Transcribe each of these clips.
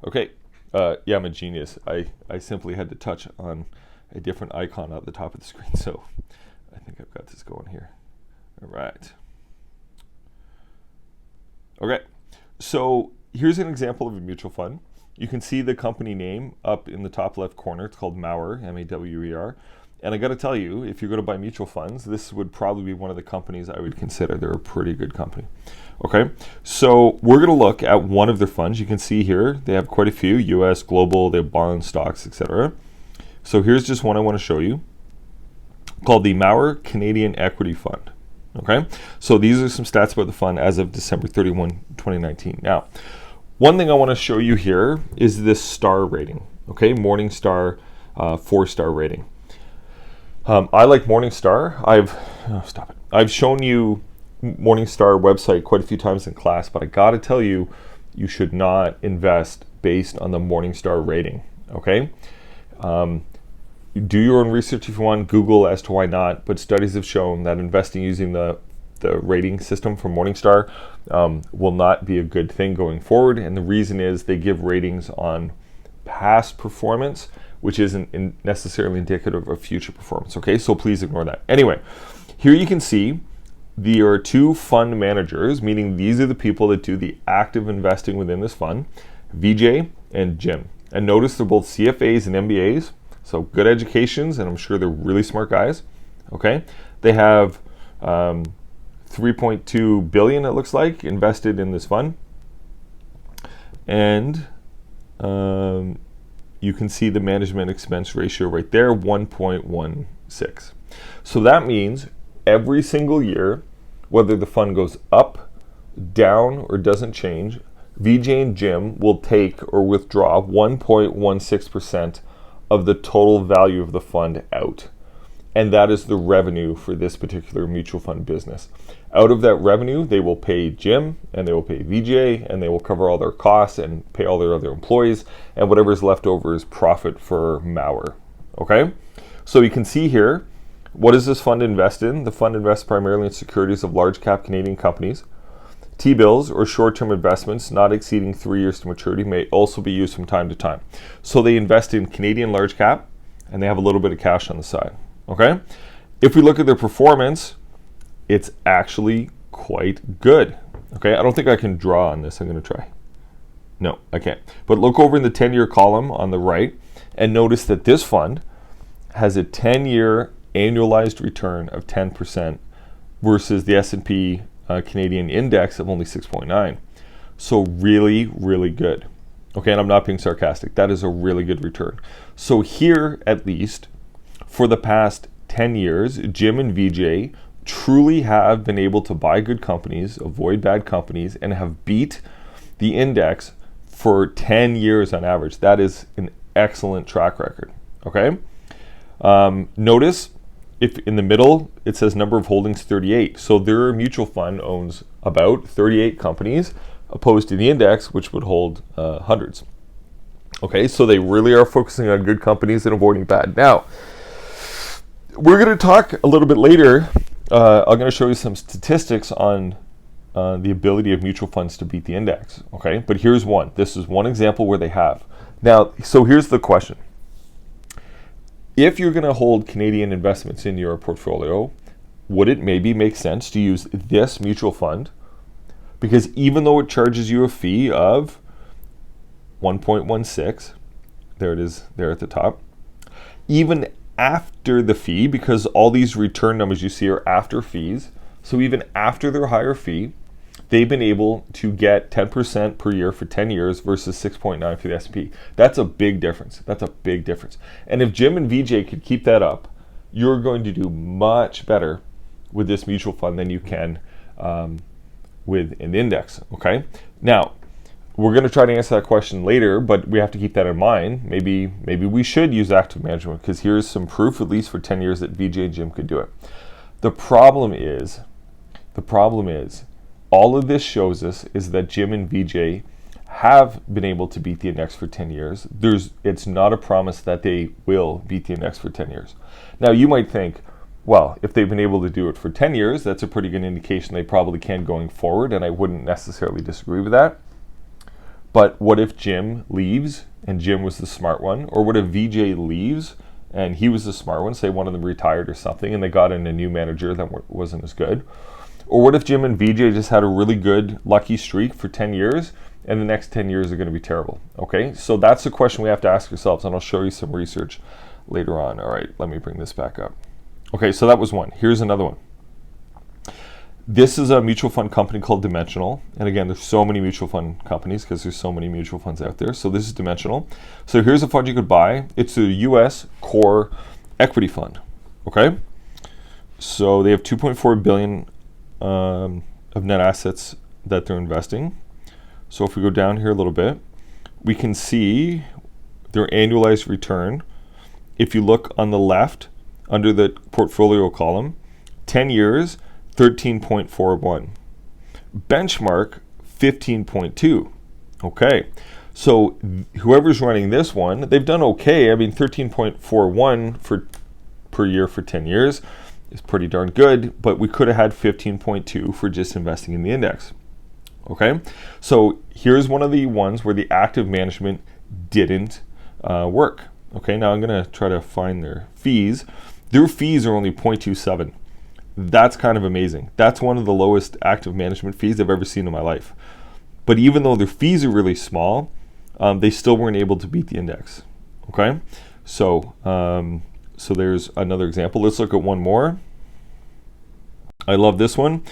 Okay, yeah, I'm a genius. I simply had to touch on a different icon at the top of the screen, so I think I've got this going here. All right. Okay, so here's an example of a mutual fund. You can see the company name up in the top left corner. It's called Maurer, M-A-W-E-R. And I got to tell you, if you're going to buy mutual funds, this would probably be one of the companies I would consider. They're a pretty good company. Okay, so we're going to look at one of their funds. You can see here they have quite a few: U.S., global, they have bonds, stocks, etc. So here's just one I want to show you, called the Maurer Canadian Equity Fund. Okay, so these are some stats about the fund as of December 31, 2019. Now, one thing I want to show you here is this star rating. Okay, Morningstar 4-star rating. I like Morningstar. I've shown you Morningstar website quite a few times in class, but I got to tell you, you should not invest based on the Morningstar rating. Okay. Do your own research if you want. Google as to why not, but studies have shown that investing using the rating system from Morningstar will not be a good thing going forward. And the reason is they give ratings on past performance, which isn't necessarily indicative of future performance. Okay, so please ignore that. Anyway, here you can see there are two fund managers, meaning these are the people that do the active investing within this fund, Vijay and Jim. And notice they're both CFAs and MBAs, so good educations, and I'm sure they're really smart guys. Okay, they have 3.2 billion, it looks like, invested in this fund, and you can see the management expense ratio right there, 1.16. So that means every single year, whether the fund goes up, down, or doesn't change, Vijay and Jim will take or withdraw 1.16% of the total value of the fund out. And that is the revenue for this particular mutual fund business. Out of that revenue, they will pay Jim and they will pay Vijay and they will cover all their costs and pay all their other employees, and whatever is left over is profit for Maurer. Okay? So you can see here, what does this fund invest in? The fund invests primarily in securities of large cap Canadian companies. T-bills or short-term investments not exceeding 3 years to maturity may also be used from time to time. So they invest in Canadian large cap and they have a little bit of cash on the side. Okay? If we look at their performance, it's actually quite good. Okay? I don't think I can draw on this. I'm going to try. No, I can't. But look over in the 10-year column on the right and notice that this fund has a 10-year annualized return of 10% versus the S&P Canadian index of only 6.9. So really, really good. Okay, and I'm not being sarcastic. That is a really good return. So here, at least, for the past 10 years, Jim and Vijay truly have been able to buy good companies, avoid bad companies, and have beat the index for 10 years on average. That is an excellent track record. Okay? Notice if in the middle it says number of holdings 38. So their mutual fund owns about 38 companies, opposed to the index, which would hold hundreds. Okay, so they really are focusing on good companies and avoiding bad. Now, we're going to talk a little bit later. I'm going to show you some statistics on the ability of mutual funds to beat the index. Okay, but here's one. This is one example where they have. Now, so here's the question. If you're going to hold Canadian investments in your portfolio, would it maybe make sense to use this mutual fund? Because even though it charges you a fee of 1.16, there it is there at the top, even after the fee, because all these return numbers you see are after fees, so even after their higher fee, they've been able to get 10% per year for 10 years versus 6.9 for the S&P. That's a big difference. That's a big difference. And if Jim and Vijay could keep that up, you're going to do much better with this mutual fund than you can with an index. Okay. Now, we're going to try to answer that question later, but we have to keep that in mind. Maybe we should use active management, because here's some proof, at least for 10 years, that Vijay and Jim could do it. The problem is, all of this shows us is that Jim and Vijay have been able to beat the index for 10 years. It's not a promise that they will beat the index for 10 years. Now, you might think, well, if they've been able to do it for 10 years, that's a pretty good indication they probably can going forward, and I wouldn't necessarily disagree with that. But what if Jim leaves and Jim was the smart one? Or what if VJ leaves and he was the smart one, say one of them retired or something, and they got in a new manager that wasn't as good? Or what if Jim and VJ just had a really good lucky streak for 10 years and the next 10 years are going to be terrible? Okay, so that's the question we have to ask ourselves, and I'll show you some research later on. All right, let me bring this back up. Okay, so that was one. Here's another one. This is a mutual fund company called Dimensional. And again, there's so many mutual fund companies because there's so many mutual funds out there. So this is Dimensional. So here's a fund you could buy. It's a US core equity fund. Okay? So they have 2.4 billion of net assets that they're investing. So if we go down here a little bit, we can see their annualized return. If you look on the left under the portfolio column, 10 years, 13.41. Benchmark, 15.2. Okay, so whoever's running this one, they've done okay. I mean, 13.41 per year for 10 years is pretty darn good, but we could have had 15.2 for just investing in the index. Okay, so here's one of the ones where the active management didn't work. Okay, now I'm going to try to find their fees. Their fees are only 0.27. That's kind of amazing. That's one of the lowest active management fees I've ever seen in my life. But even though their fees are really small, they still weren't able to beat the index. Okay, so so there's another example. Let's look at one more. I love this one.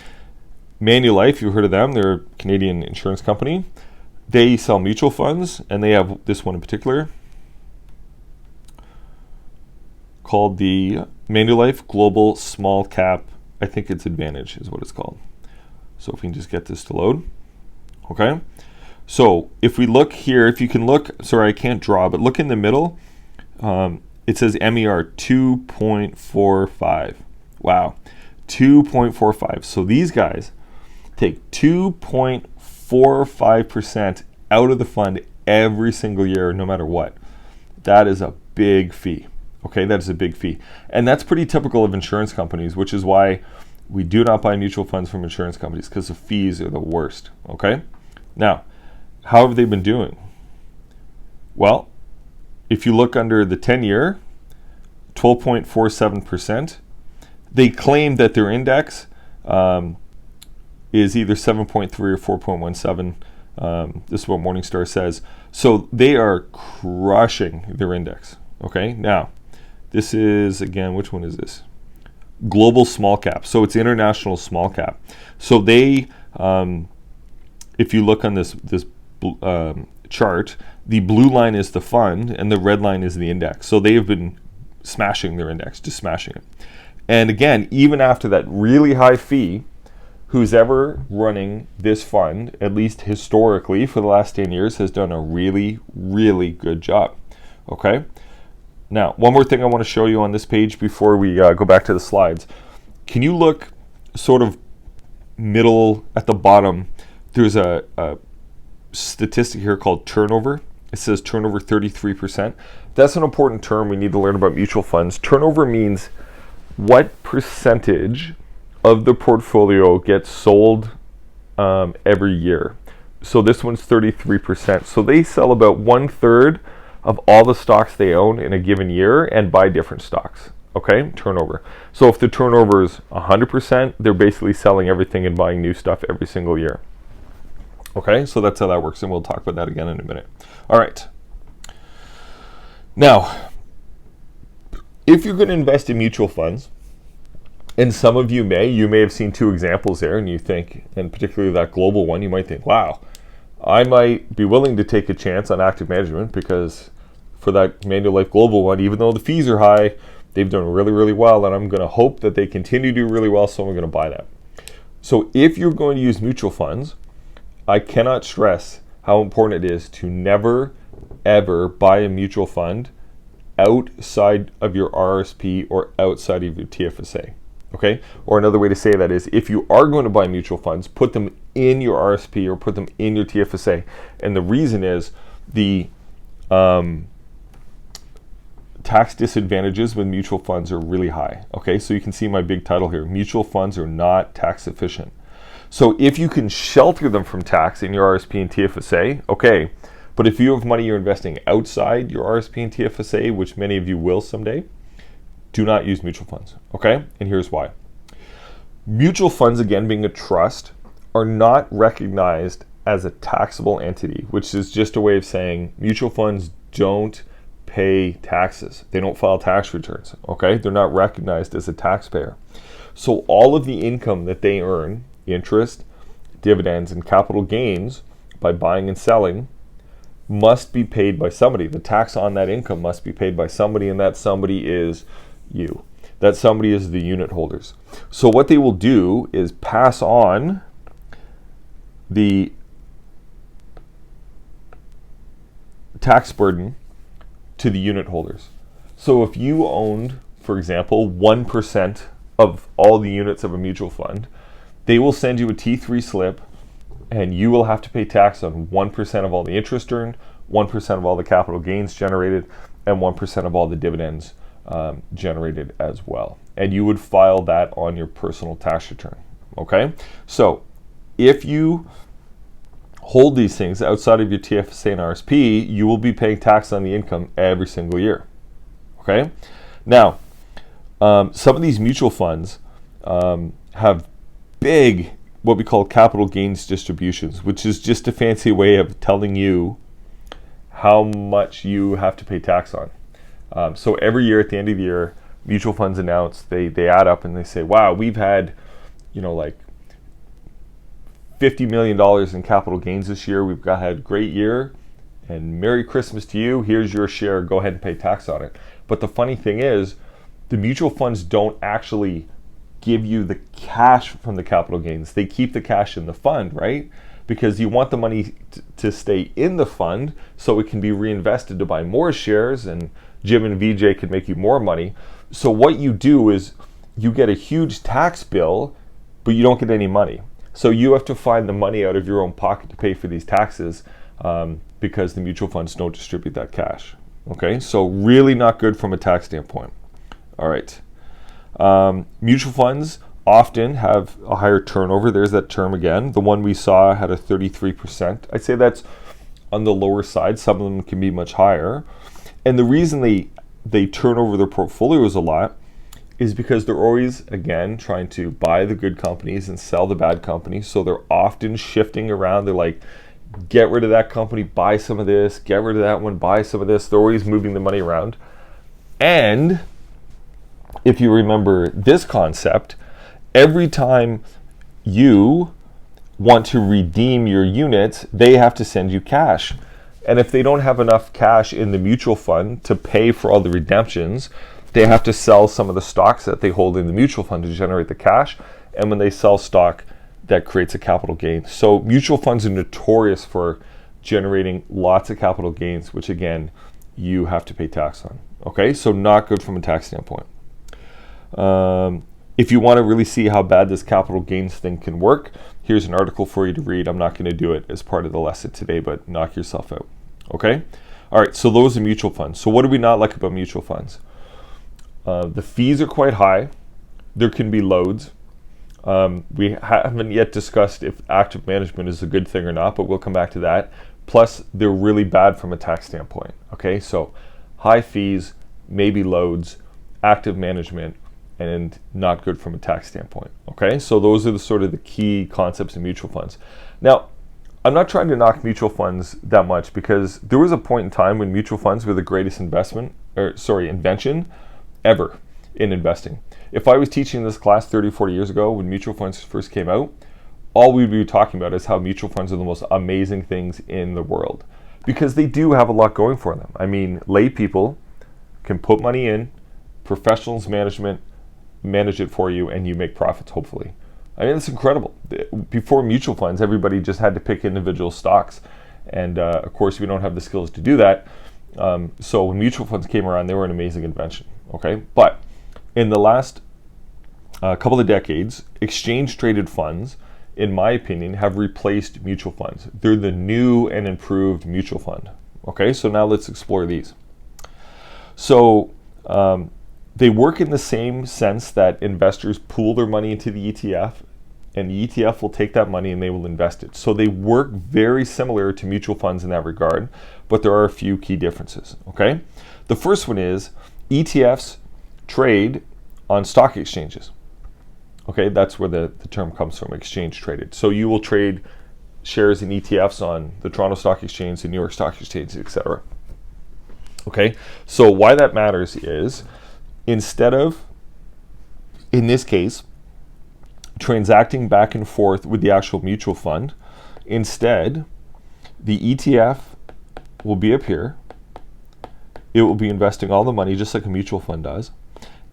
Manulife, you've heard of them. They're a Canadian insurance company. They sell mutual funds, and they have this one in particular called the Manulife Global Small Cap, I think it's Advantage is what it's called. So if we can just get this to load. Okay, so if we look here, if you can look, sorry I can't draw, but look in the middle, it says MER 2.45. Wow, 2.45. So these guys take 2.45% out of the fund every single year, no matter what. That is a big fee. Okay, that is a big fee. And that's pretty typical of insurance companies, which is why we do not buy mutual funds from insurance companies, because the fees are the worst. Okay, now, how have they been doing? Well, if you look under the 10-year, 12.47%, they claim that their index is either 7.3 or 4.17. This is what Morningstar says. So they are crushing their index. Okay, now, this is, again, which one is this? Global small cap. So it's international small cap. So they, if you look on this chart, the blue line is the fund and the red line is the index. So they have been smashing their index, just smashing it. And again, even after that really high fee, who's ever running this fund, at least historically for the last 10 years, has done a really, really good job. Okay? Now, one more thing I want to show you on this page before we go back to the slides. Can you look sort of middle at the bottom? There's a statistic here called turnover. It says turnover 33%. That's an important term we need to learn about mutual funds. Turnover means what percentage of the portfolio gets sold every year. So this one's 33%. So they sell about 1/3 of all the stocks they own in a given year and buy different stocks. Okay, turnover. So if the turnover is 100%, they're basically selling everything and buying new stuff every single year. Okay, so that's how that works, and we'll talk about that again in a minute. All right. Now, if you're going to invest in mutual funds, and some of you may have seen two examples there, and you think, and particularly that global one, you might think, wow, I might be willing to take a chance on active management because for that Manulife Global one, even though the fees are high, they've done really, really well, and I'm going to hope that they continue to do really well, so I'm going to buy that. So if you're going to use mutual funds, I cannot stress how important it is to never, ever buy a mutual fund outside of your RSP or outside of your TFSA. Okay? Or another way to say that is, if you are going to buy mutual funds, put them in your RSP or put them in your TFSA. And the reason is the tax disadvantages with mutual funds are really high. Okay? So you can see my big title here. Mutual funds are not tax efficient. So if you can shelter them from tax in your RSP and TFSA, okay. But if you have money you're investing outside your RSP and TFSA, which many of you will someday, do not use mutual funds, okay? And here's why. Mutual funds, again, being a trust, are not recognized as a taxable entity, which is just a way of saying mutual funds don't pay taxes. They don't file tax returns, okay? They're not recognized as a taxpayer. So all of the income that they earn, interest, dividends, and capital gains by buying and selling, must be paid by somebody. The tax on that income must be paid by somebody, and that somebody is you. That somebody is the unit holders. So what they will do is pass on the tax burden to the unit holders. So if you owned, for example, 1% of all the units of a mutual fund, they will send you a T3 slip, and you will have to pay tax on 1% of all the interest earned, 1% of all the capital gains generated, and 1% of all the dividends generated as well. And you would file that on your personal tax return, okay? So if you hold these things outside of your TFSA and RSP, you will be paying tax on the income every single year, okay? Now, some of these mutual funds have big, what we call capital gains distributions, which is just a fancy way of telling you how much you have to pay tax on. So every year at the end of the year, mutual funds announce, they add up and they say, wow, we've had, like $50 million in capital gains this year. We've had a great year, and Merry Christmas to you. Here's your share. Go ahead and pay tax on it. But the funny thing is, the mutual funds don't actually give you the cash from the capital gains. They keep the cash in the fund, right? Because you want the money to stay in the fund so it can be reinvested to buy more shares, and Jim and VJ can make you more money. So what you do is you get a huge tax bill, but you don't get any money. So you have to find the money out of your own pocket to pay for these taxes because the mutual funds don't distribute that cash. Okay, so really not good from a tax standpoint. All right. Mutual funds often have a higher turnover. There's that term again. The one we saw had a 33%. I'd say that's on the lower side. Some of them can be much higher. And the reason they turn over their portfolios a lot is because they're always, again, trying to buy the good companies and sell the bad companies. So they're often shifting around. They're like, get rid of that company, buy some of this, get rid of that one, buy some of this. They're always moving the money around. And if you remember this concept, every time you want to redeem your units, they have to send you cash. And if they don't have enough cash in the mutual fund to pay for all the redemptions, they have to sell some of the stocks that they hold in the mutual fund to generate the cash. And when they sell stock, that creates a capital gain. So mutual funds are notorious for generating lots of capital gains, which again, you have to pay tax on. Okay, so not good from a tax standpoint. If you want to really see how bad this capital gains thing can work, here's an article for you to read. I'm not going to do it as part of the lesson today, but knock yourself out. Okay? All right, so those are mutual funds. So what do we not like about mutual funds? The fees are quite high. There can be loads. We haven't yet discussed if active management is a good thing or not, but we'll come back to that. Plus, they're really bad from a tax standpoint. Okay, so high fees, maybe loads, active management, and not good from a tax standpoint. Okay, so those are the sort of the key concepts in mutual funds. Now, I'm not trying to knock mutual funds that much because there was a point in time when mutual funds were the greatest invention ever in investing. If I was teaching this class 30, 40 years ago when mutual funds first came out, all we'd be talking about is how mutual funds are the most amazing things in the world because they do have a lot going for them. I mean, lay people can put money in, professionals manage it for you, and you make profits, hopefully. I mean, it's incredible. Before mutual funds, everybody just had to pick individual stocks. And of course, we don't have the skills to do that. So when mutual funds came around, they were an amazing invention. Okay, but in the last couple of decades, exchange-traded funds, in my opinion, have replaced mutual funds. They're the new and improved mutual fund. Okay, so now let's explore these. So they work in the same sense that investors pool their money into the ETF and the ETF will take that money and they will invest it. So they work very similar to mutual funds in that regard, but there are a few key differences, okay? The first one is ETFs trade on stock exchanges. Okay, that's where the term comes from, exchange traded. So you will trade shares in ETFs on the Toronto Stock Exchange, the New York Stock Exchange, etc. Okay, so why that matters is instead of, in this case, transacting back and forth with the actual mutual fund, instead, the ETF will be up here. It will be investing all the money just like a mutual fund does.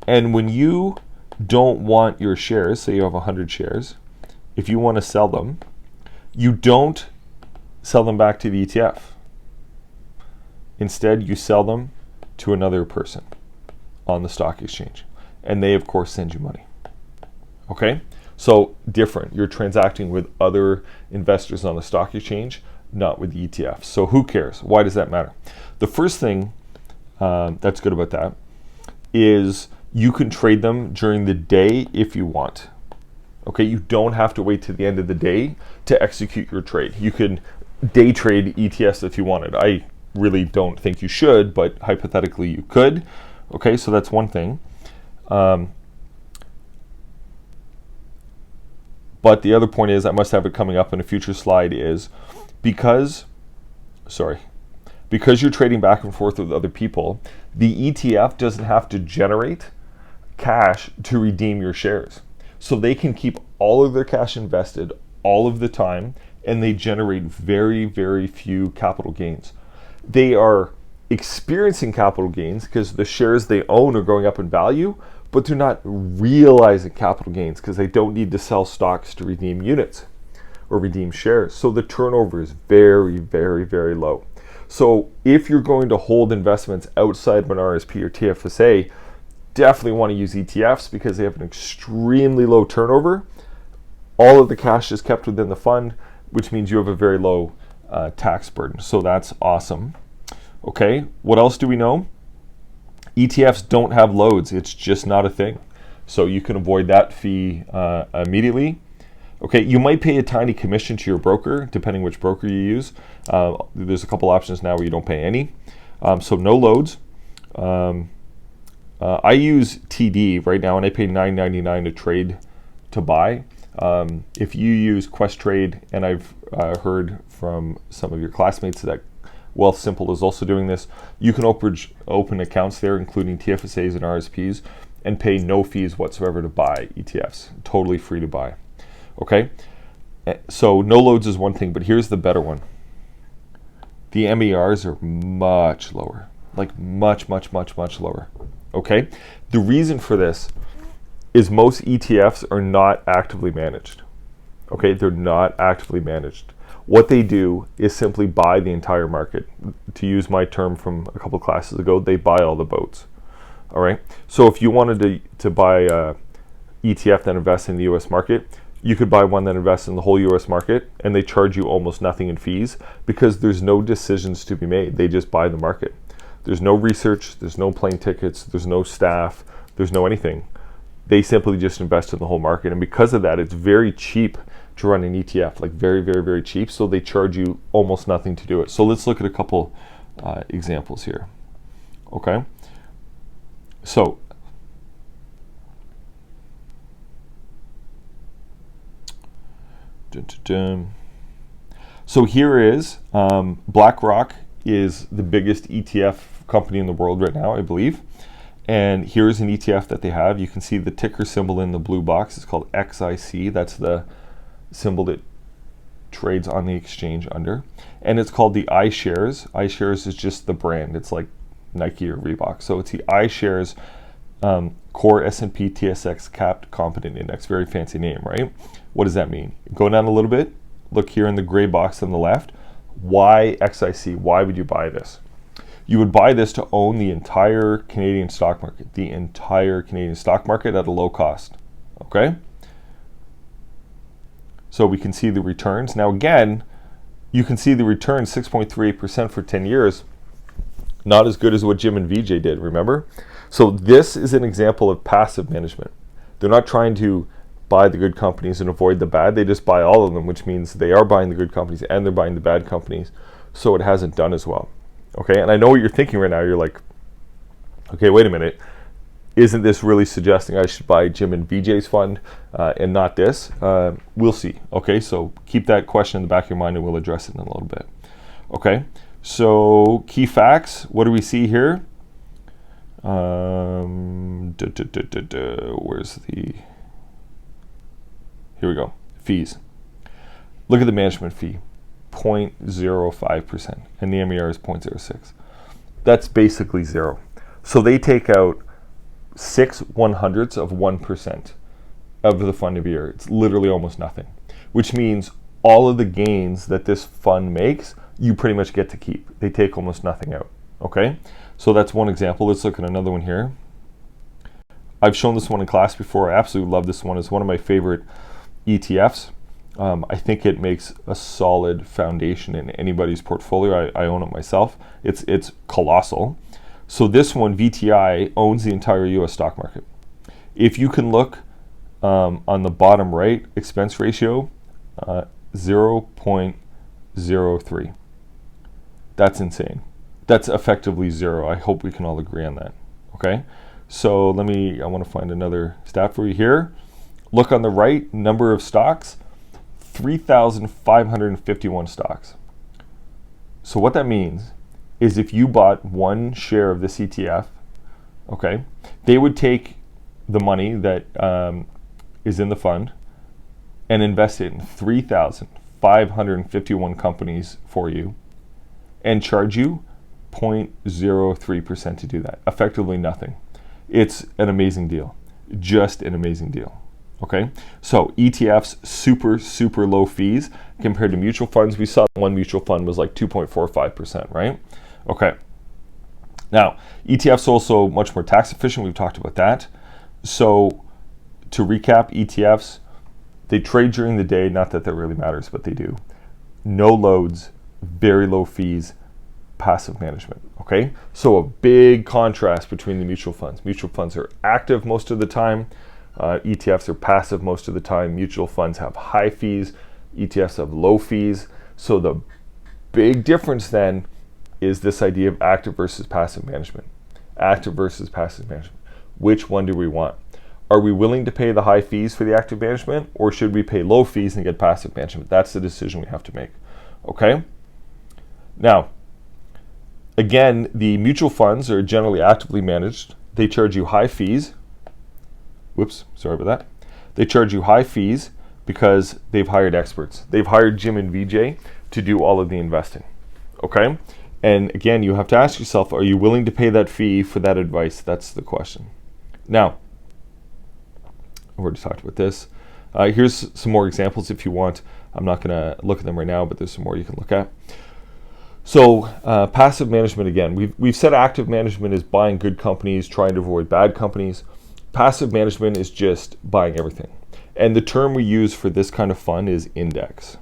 And when you don't want your shares, say you have 100 shares, if you want to sell them, you don't sell them back to the ETF. Instead, you sell them to another person on the stock exchange. And they, of course, send you money. Okay? So different. You're transacting with other investors on the stock exchange, not with the ETF. So who cares? Why does that matter? The first thing that's good about that is you can trade them during the day if you want. Okay, you don't have to wait to the end of the day to execute your trade. You can day trade ETFs if you wanted. I really don't think you should, but hypothetically you could. Okay, so that's one thing. But the other point is, I must have it coming up in a future slide, is because you're trading back and forth with other people, the ETF doesn't have to generate cash to redeem your shares. So they can keep all of their cash invested all of the time, and they generate very, very few capital gains. They are experiencing capital gains because the shares they own are going up in value, but they're not realizing capital gains because they don't need to sell stocks to redeem units or redeem shares. So the turnover is very, very, very low. So if you're going to hold investments outside of an RSP or TFSA, definitely want to use ETFs because they have an extremely low turnover. All of the cash is kept within the fund, which means you have a very low tax burden. So that's awesome. Okay, what else do we know? ETFs don't have loads. It's just not a thing. So you can avoid that fee immediately. Okay, you might pay a tiny commission to your broker, depending which broker you use. There's a couple options now where you don't pay any. So no loads. I use TD right now, and I pay $9.99 to trade to buy. If you use Questrade, and I've heard from some of your classmates that Wealthsimple is also doing this, you can open accounts there, including TFSAs and RSPs, and pay no fees whatsoever to buy ETFs. Totally free to buy. Okay? So no loads is one thing, but here's the better one. The MERs are much lower. Like much, much, much, much lower. Okay? The reason for this is most ETFs are not actively managed. Okay? They're not actively managed. What they do is simply buy the entire market. To use my term from a couple classes ago, they buy all the boats. All right? So if you wanted to buy a ETF that invests in the US market, you could buy one that invests in the whole US market, and they charge you almost nothing in fees because there's no decisions to be made. They just buy the market. There's no research, there's no plane tickets, there's no staff, there's no anything. They simply just invest in the whole market. And because of that, it's very cheap to run an ETF, like very, very, very cheap. So they charge you almost nothing to do it. So let's look at a couple examples here. Okay. So here is BlackRock is the biggest ETF company in the world right now, I believe. And here's an ETF that they have. You can see the ticker symbol in the blue box. It's called XIC. That's the symbol that trades on the exchange under. And it's called the iShares. iShares is just the brand. It's like Nike or Reebok. So it's the iShares Core S&P TSX Capped Competent Index. Very fancy name, right? What does that mean? Go down a little bit. Look here in the gray box on the left. Why XIC? Why would you buy this? You would buy this to own the entire Canadian stock market. The entire Canadian stock market at a low cost. Okay? So we can see the returns. Now again, you can see the return 6.38% for 10 years. Not as good as what Jim and VJ did, remember? So this is an example of passive management. They're not trying to buy the good companies and avoid the bad. They just buy all of them, which means they are buying the good companies and they're buying the bad companies. So it hasn't done as well. Okay, and I know what you're thinking right now. You're like, okay, wait a minute. Isn't this really suggesting I should buy Jim and VJ's fund and not this? We'll see. Okay, so keep that question in the back of your mind and we'll address it in a little bit. Okay, so key facts. What do we see here? Where's the... Here we go. Fees. Look at the management fee. 0.05%. And the MER is 0.06. That's basically zero. So they take out 6/100ths of 1% of the fund of year. It's literally almost nothing, which means all of the gains that this fund makes, you pretty much get to keep. They take almost nothing out. Okay, so that's one example. Let's look at another one here. I've shown this one in class before. I absolutely love this one. It's one of my favorite ETFs. I think it makes a solid foundation in anybody's portfolio. I own it myself. It's colossal. So this one, VTI, owns the entire US stock market. If you can look on the bottom right, expense ratio, 0.03. That's insane. That's effectively zero. I hope we can all agree on that. Okay, so I want to find another stat for you here. Look on the right, number of stocks, 3,551 stocks. So what that means is if you bought one share of this ETF, okay, they would take the money that is in the fund and invest it in 3,551 companies for you and charge you 0.03% to do that. Effectively nothing. It's an amazing deal. Just an amazing deal. Okay, so ETFs, super low fees compared to mutual funds. We saw one mutual fund was like 2.45%, right? Okay. Now, ETFs also much more tax efficient. We've talked about that. So to recap, ETFs, they trade during the day. Not that that really matters, but they do. No loads, very low fees, passive management. Okay, so a big contrast between the mutual funds. Mutual funds are active most of the time. ETFs are passive most of the time. Mutual funds have high fees. ETFs have low fees. So the big difference then is this idea of active versus passive management. Active versus passive management. Which one do we want? Are we willing to pay the high fees for the active management, or should we pay low fees and get passive management? That's the decision we have to make. Okay? Now, again, the mutual funds are generally actively managed. They charge you high fees. Whoops, sorry about that. They charge you high fees because they've hired experts. They've hired Jim and VJ to do all of the investing. Okay? And again, you have to ask yourself, are you willing to pay that fee for that advice? That's the question. Now, we already talked about this. Here's some more examples if you want. I'm not going to look at them right now, but there's some more you can look at. So passive management, again, we've said active management is buying good companies, trying to avoid bad companies. Passive management is just buying everything. And the term we use for this kind of fund is index.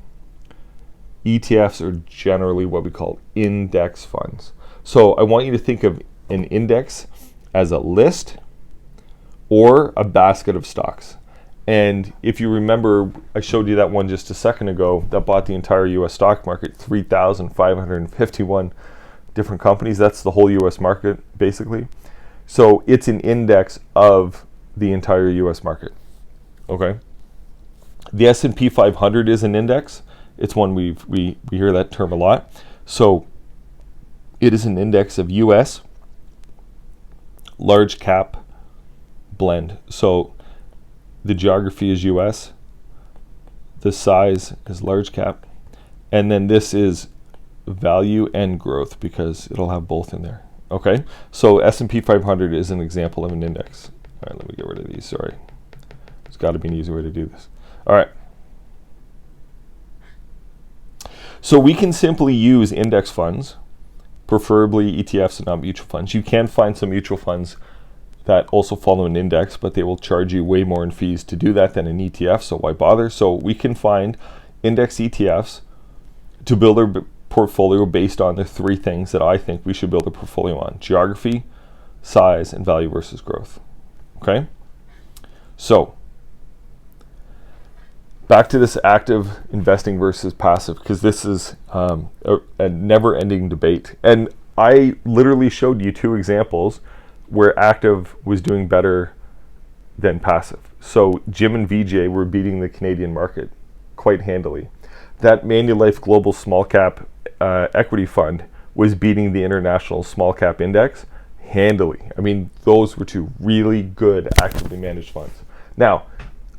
ETFs are generally what we call index funds. So I want you to think of an index as a list or a basket of stocks. And if you remember, I showed you that one just a second ago that bought the entire US stock market, 3,551 different companies. That's the whole US market, basically. So it's an index of the entire US market. Okay. The S&P 500 is an index. It's one we hear that term a lot. So it is an index of US large cap blend. So the geography is US, the size is large cap, and then this is value and growth because it'll have both in there. Okay, so S&P 500 is an example of an index. All right, let me get rid of these, sorry. There's got to be an easy way to do this. All right. So we can simply use index funds, preferably ETFs and not mutual funds. You can find some mutual funds that also follow an index, but they will charge you way more in fees to do that than an ETF, so why bother? So we can find index ETFs to build our portfolio based on the three things that I think we should build a portfolio on: geography, size, and value versus growth. Okay? So back to this active investing versus passive, because this is a never-ending debate. And I literally showed you two examples where active was doing better than passive. So Jim and VJ were beating the Canadian market quite handily. That Manulife Global Small Cap Equity Fund was beating the International Small Cap Index handily. I mean, those were two really good actively managed funds. Now,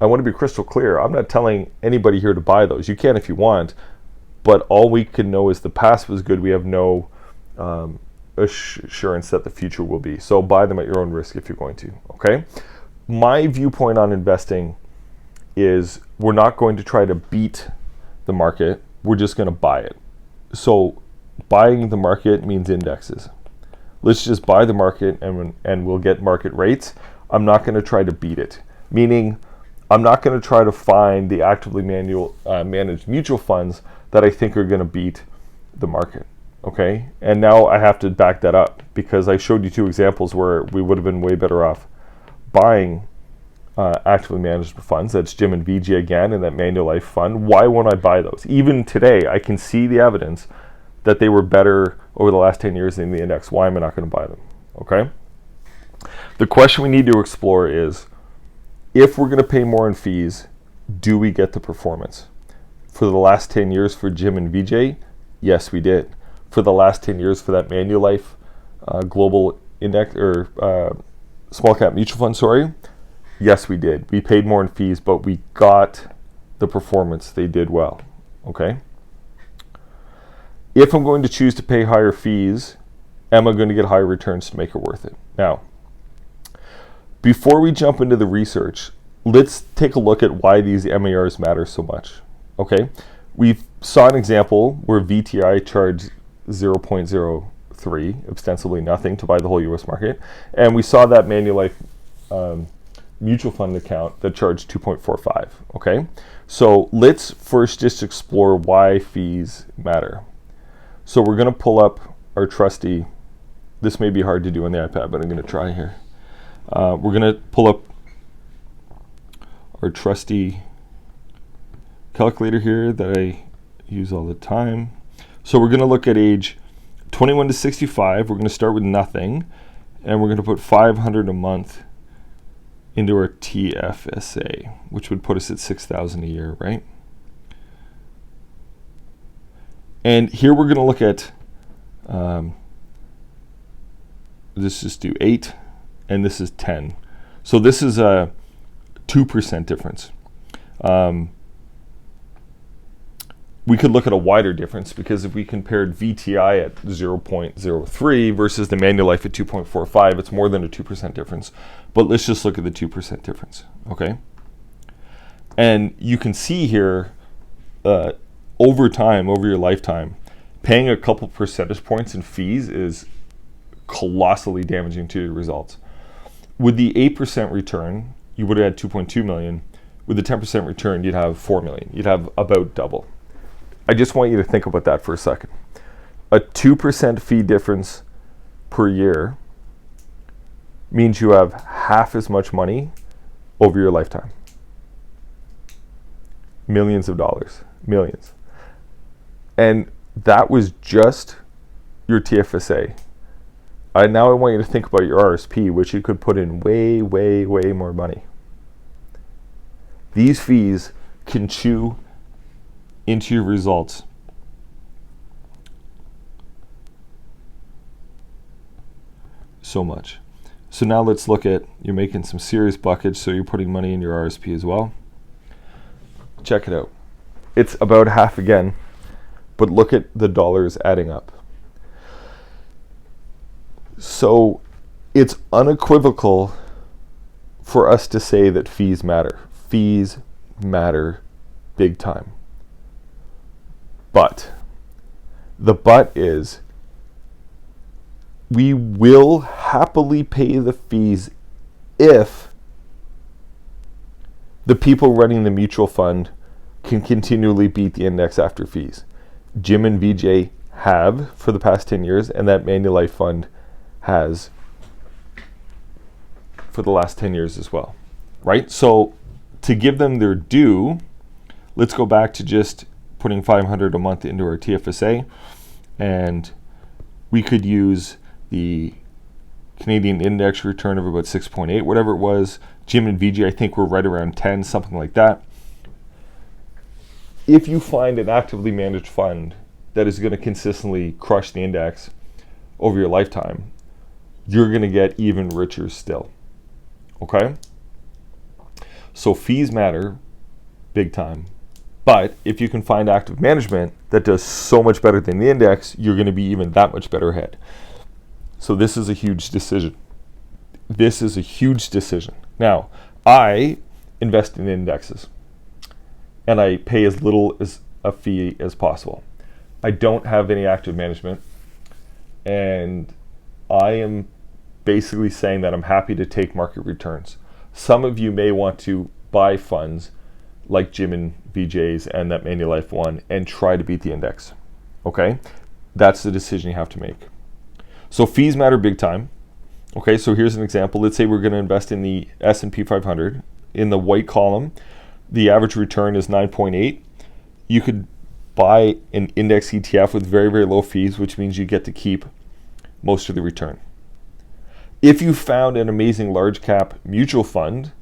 I want to be crystal clear. I'm not telling anybody here to buy those. You can if you want, but all we can know is the past was good. We have no assurance that the future will be. So buy them at your own risk if you're going to, okay? My viewpoint on investing is we're not going to try to beat the market. We're just going to buy it. So buying the market means indexes. Let's just buy the market and we'll get market rates. I'm not going to try to beat it, meaning I'm not going to try to find the actively managed mutual funds that I think are going to beat the market. Okay, and now I have to back that up because I showed you two examples where we would have been way better off buying actively managed funds. That's Jim and VJ again, and that Manulife fund. Why won't I buy those? Even today, I can see the evidence that they were better over the last 10 years than the index. Why am I not going to buy them? Okay. The question we need to explore is, if we're going to pay more in fees, do we get the performance? For the last 10 years for Jim and VJ, yes, we did. For the last 10 years for that Manulife global index or small cap mutual fund, sorry, yes, we did. We paid more in fees, but we got the performance. They did well. Okay. If I'm going to choose to pay higher fees, am I going to get higher returns to make it worth it? Now, before we jump into the research, let's take a look at why these MARs matter so much. Okay, we saw an example where VTI charged 0.03, ostensibly nothing, to buy the whole U.S. market, and we saw that Manulife mutual fund account that charged 2.45. Okay, so let's first just explore why fees matter. So we're going to pull up our trusty. This may be hard to do on the iPad, but I'm going to try here. We're going to pull up our trusty calculator here that I use all the time. So we're going to look at age 21 to 65. We're going to start with nothing, and we're going to put $500 a month into our TFSA, which would put us at $6,000 a year, right? And here we're going to look at, let's just do 8, and this is 10. So this is a 2% difference. We could look at a wider difference, because if we compared VTI at 0.03 versus the Manulife at 2.45, it's more than a 2% difference. But let's just look at the 2% difference, okay? And you can see here, over time, over your lifetime, paying a couple percentage points in fees is colossally damaging to your results. With the 8% return, you would have had 2.2 million. With the 10% return, you'd have 4 million. You'd have about double. I just want you to think about that for a second. A 2% fee difference per year means you have half as much money over your lifetime. Millions of dollars, millions. And that was just your TFSA. Now I want you to think about your RSP, which you could put in way, way, way more money. These fees can chew into your results so much. So now let's look at, you're making some serious buckets, so you're putting money in your RSP as well. Check it out. It's about half again, but look at the dollars adding up. So it's unequivocal for us to say that fees matter. Fees matter big time. But the but is, we will happily pay the fees if the people running the mutual fund can continually beat the index after fees. Jim and VJ have for the past 10 years, and that Manulife fund has for the last 10 years as well, right? So to give them their due, let's go back to just putting 500 a month into our TFSA, and we could use the Canadian index return of about 6.8, whatever it was. Jim and VJ, I think we're right around 10, something like that. If you find an actively managed fund that is going to consistently crush the index over your lifetime, you're going to get even richer still. Okay? So fees matter big time. But if you can find active management that does so much better than the index, you're going to be even that much better ahead. So this is a huge decision. This is a huge decision. Now, I invest in indexes, and I pay as little as a fee as possible. I don't have any active management, and I am basically saying that I'm happy to take market returns. Some of you may want to buy funds like Jim and VJ's and that Manulife one and try to beat the index. Okay? That's the decision you have to make. So fees matter big time. Okay, so here's an example. Let's say we're going to invest in the S&P 500. In the white column, the average return is 9.8. You could buy an index ETF with very, very low fees, which means you get to keep most of the return. If you found an amazing large cap mutual fund,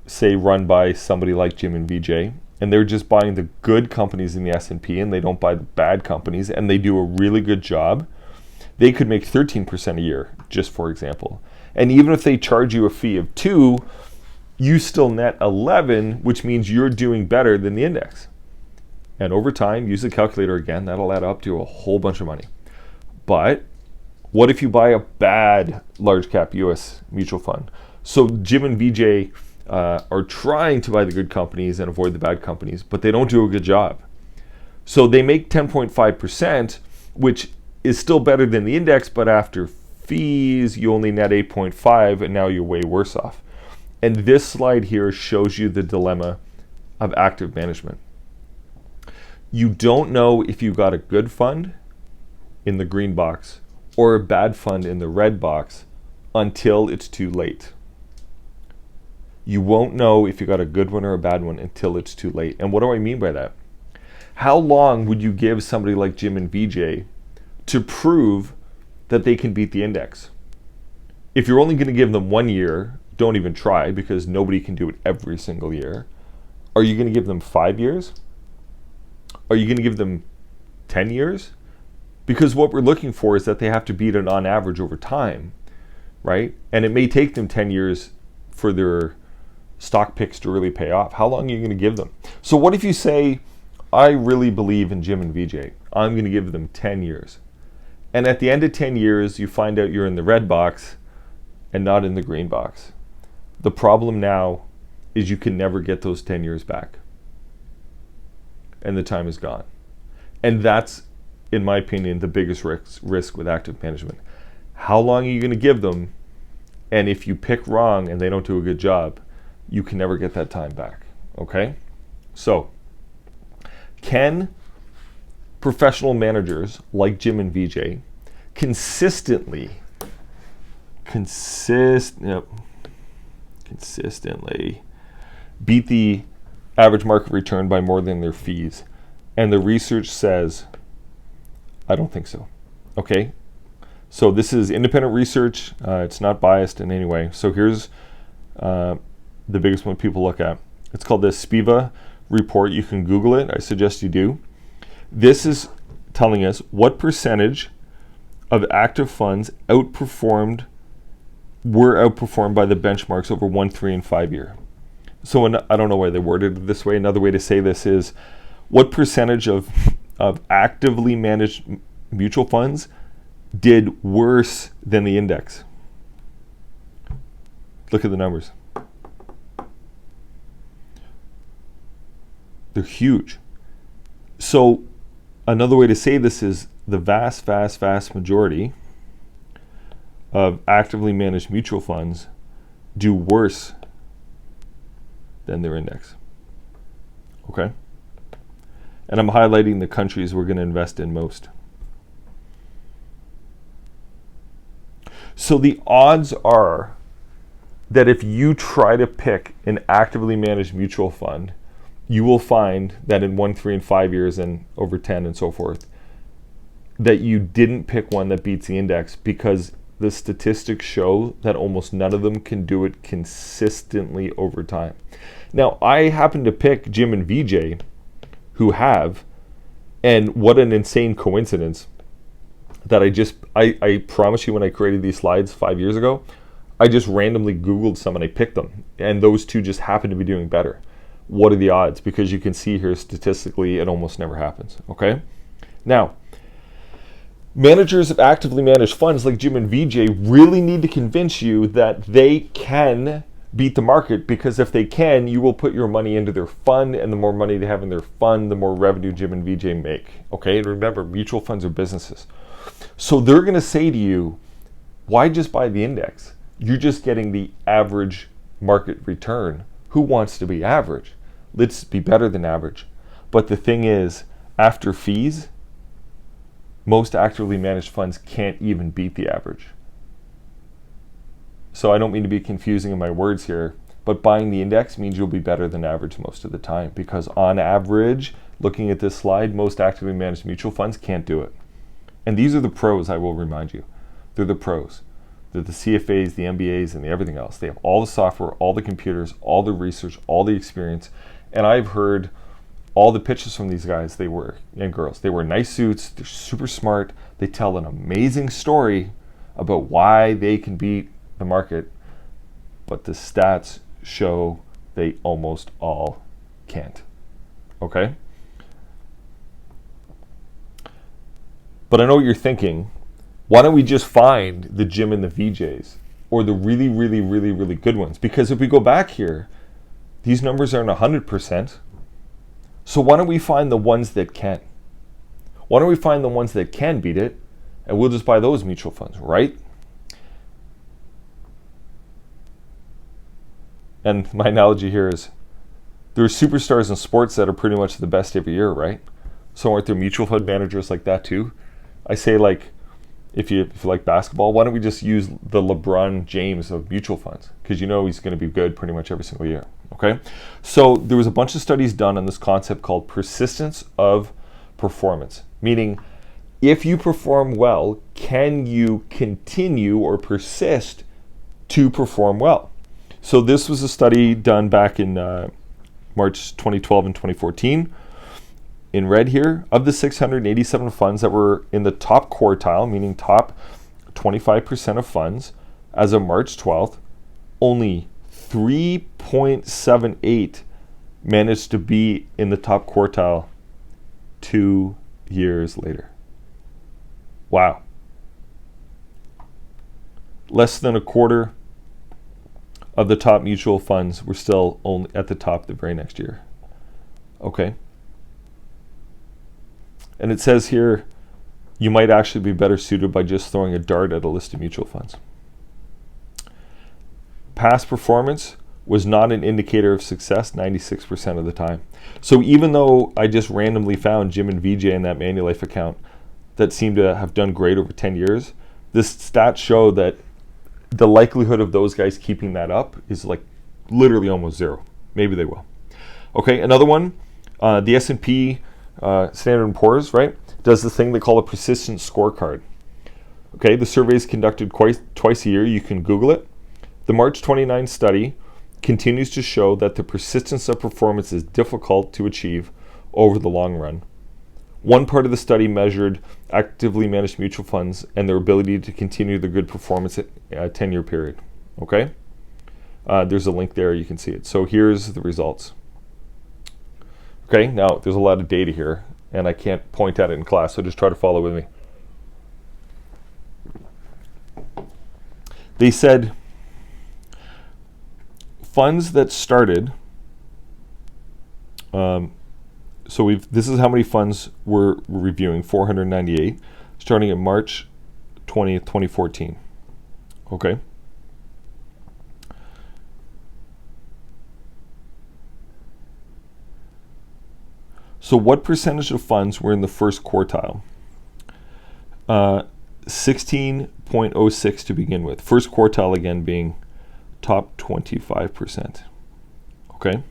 say run by somebody like Jim and VJ, and they're just buying the good companies in the S&P and they don't buy the bad companies, and they do a really good job, they could make 13% a year, just for example. And even if they charge you a fee of 2, you still net 11, which means you're doing better than the index. And over time, use the calculator again, that'll add up to a whole bunch of money. But what if you buy a bad large cap US mutual fund? So Jim and VJ are trying to buy the good companies and avoid the bad companies, but they don't do a good job. So they make 10.5%, which is still better than the index, but after fees, you only net 8.5, and now you're way worse off. And this slide here shows you the dilemma of active management. You don't know if you got a good fund in the green box or a bad fund in the red box until it's too late. You won't know if you got a good one or a bad one until it's too late. And what do I mean by that? How long would you give somebody like Jim and VJ to prove that they can beat the index? If you're only going to give them 1 year, don't even try, because nobody can do it every single year. Are you going to give them 5 years? Are you going to give them 10 years? Because what we're looking for is that they have to beat it on average over time, right? And it may take them 10 years for their stock picks to really pay off. How long are you going to give them? So what if you say, I really believe in Jim and VJ. I'm going to give them 10 years. And at the end of 10 years, you find out you're in the red box and not in the green box. The problem now is you can never get those 10 years back. And the time is gone. And that's, in my opinion, the biggest risk with active management. How long are you going to give them? And if you pick wrong and they don't do a good job, you can never get that time back. Okay? So, can professional managers like Jim and VJ consistently beat the average market return by more than their fees? And the research says, I don't think so. Okay? So this is independent research. It's not biased in any way. So here's the biggest one people look at. It's called the SPIVA report. You can Google it. I suggest you do. This is telling us what percentage of active funds were outperformed by the benchmarks over 1, 3, and 5 year. So I don't know why they worded it this way. Another way to say this is what percentage of actively managed mutual funds did worse than the index. Look at the numbers. They're huge. So another way to say this is the vast majority of actively managed mutual funds do worse than their index. Okay? And I'm highlighting the countries we're going to invest in most. So the odds are that if you try to pick an actively managed mutual fund you will find that in 1, 3, and 5 years and over 10 and so forth, that you didn't pick one that beats the index, because the statistics show that almost none of them can do it consistently over time. Now, I happen to pick Jim and VJ who have, and what an insane coincidence that I promise you, when I created these slides 5 years ago, I just randomly Googled some and I picked them, and those two just happen to be doing better. What are the odds? Because you can see here statistically it almost never happens, okay? Now, managers of actively managed funds like Jim and VJ really need to convince you that they can beat the market, because if they can, you will put your money into their fund, and the more money they have in their fund, the more revenue Jim and VJ make, okay? And remember, mutual funds are businesses. So they're going to say to you, why just buy the index? You're just getting the average market return. Who wants to be average? Let's be better than average. But the thing is, after fees, most actively managed funds can't even beat the average. So I don't mean to be confusing in my words here, but buying the index means you'll be better than average most of the time, because on average, looking at this slide, most actively managed mutual funds can't do it. And these are the pros, I will remind you. They're the pros. They're the CFAs, the MBAs, and the everything else. They have all the software, all the computers, all the research, all the experience. And I've heard all the pitches from these guys, and girls. They wear nice suits, they're super smart, they tell an amazing story about why they can beat the market, but the stats show they almost all can't, okay? But I know what you're thinking. Why don't we just find the Jim and the VJs, or the really, really, really, really good ones? Because if we go back here, these numbers aren't 100%. So why don't we find the ones that can? Why don't we find the ones that can beat it, and we'll just buy those mutual funds, right? And my analogy here is, there are superstars in sports that are pretty much the best every year, right? So aren't there mutual fund managers like that too? I say, like, if you like basketball, why don't we just use the LeBron James of mutual funds? Because you know he's going to be good pretty much every single year, okay? So there was a bunch of studies done on this concept called persistence of performance, meaning if you perform well, can you continue or persist to perform well? So this was a study done back in March 2012 and 2014. In red here, of the 687 funds that were in the top quartile, meaning top 25% of funds, as of March 12th, only 3.78 managed to be in the top quartile 2 years later. Wow. Less than a quarter of the top mutual funds were still only at the top the very next year. Okay. And it says here, you might actually be better suited by just throwing a dart at a list of mutual funds. Past performance was not an indicator of success 96% of the time. So even though I just randomly found Jim and VJ in that Manulife account that seemed to have done great over 10 years, this stats show that the likelihood of those guys keeping that up is like literally almost zero. Maybe they will. Okay, another one, the S&P Standard & Poor's, right, does the thing they call a persistence scorecard. Okay, the survey is conducted twice a year. You can Google it. The March 29 study continues to show that the persistence of performance is difficult to achieve over the long run. One part of the study measured actively managed mutual funds and their ability to continue their good performance at a 10-year period. Okay, there's a link there, you can see it. So here's the results. Okay, now there's a lot of data here, and I can't point at it in class, so just try to follow with me. They said funds that started, this is how many funds we're reviewing, 498, starting at March 20th, 2014. Okay. So what percentage of funds were in the first quartile? 16.06 to begin with. First quartile again being top 25%. Okay.